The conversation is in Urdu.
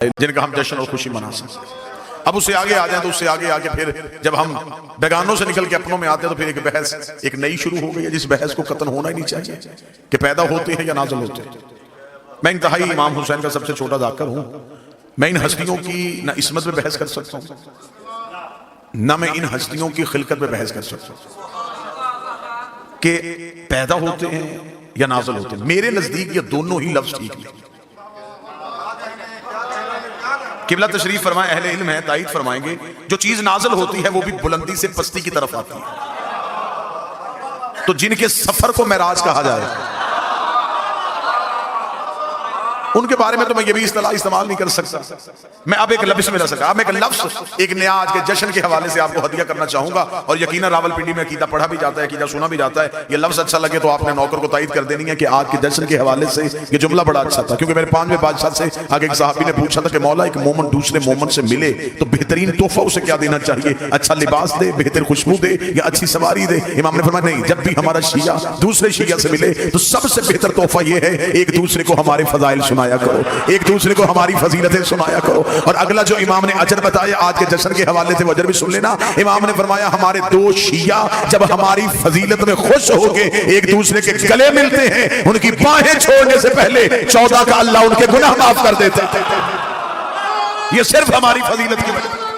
جن کا ہم جشن اور خوشی منا سکتے ہیں۔ اب اس سے آگے آ جائیں تو اس سے آگے آگے پھر جب ہم بیگانوں سے نکل کے اپنوں میں آتے ہیں تو پھر ایک بحث ایک نئی شروع ہو گئی ہے، جس بحث کو قطن ہونا ہی نہیں چاہیے کہ پیدا ہوتے ہیں یا نازل ہوتے ہیں۔ میں انتہائی امام حسین کا سب سے چھوٹا ذاکر ہوں، میں ان ہستیوں کی نہ عصمت پہ بحث کر سکتا ہوں نہ میں ان ہستیوں کی خلقت پہ بحث کر سکتا ہوں کہ پیدا ہوتے ہیں یا نازل ہوتے ہیں۔ میرے نزدیک یہ دونوں ہی لفظ ٹھیک نہیں۔ قبلہ تشریف فرمائیں، اہل علم ہے تائید فرمائیں گے، جو چیز نازل ہوتی ہے وہ بھی بلندی سے پستی کی طرف آتی ہے۔ تو جن کے سفر کو معراج کہا جائے ان کے بارے میں تو میں یہ بھی اصطلاح استعمال نہیں کر سکتا، میں اب ایک لفظ میں رہ سکتا، اب ایک لفظ ایک نیا آج کے جشن کے حوالے سے آپ کو ہدیہ کرنا چاہوں گا، اور یقیناً راول پنڈی میں عقیدہ پڑھا بھی جاتا ہے، عقیدہ سنا بھی جاتا ہے۔ یہ لفظ اچھا لگے تو آپ نے نوکر کو تائید کر دینی ہے کہ آج کے جشن کے حوالے سے یہ جملہ بڑا اچھا تھا، کیونکہ میرے 5ویں بادشاہ سے آگے ایک صحابی نے پوچھا تھا کہ مولا ایک مومن دوسرے مومن سے ملے تو بہترین تحفہ اسے کیا دینا چاہیے؟ اچھا لباس دے، بہتر خوشبو دے، یا اچھی سواری دے؟ امام نے فرمایا نہیں، جب بھی ہمارا شیعہ دوسرے شیعہ سے ملے تو سب سے بہتر تحفہ یہ ہے ایک دوسرے کو ہمارے فضائل سنایا کرو، ایک دوسرے کو ہماری فضیلتیں سنایا کرو۔ اور اگلا جو امام نے اجر بتایا آج کے جشن کے حوالے سے وہ اجر بھی سن لینا۔ امام نے فرمایا ہمارے دو شیعہ جب ہماری فضیلت میں خوش ہو کے ایک دوسرے کے گلے ملتے ہیں، ان کی باہیں چھوڑنے سے پہلے 14 کا اللہ ان کے گناہ معاف کر دیتا ہے۔ یہ صرف ہماری فضیلت کی وجہ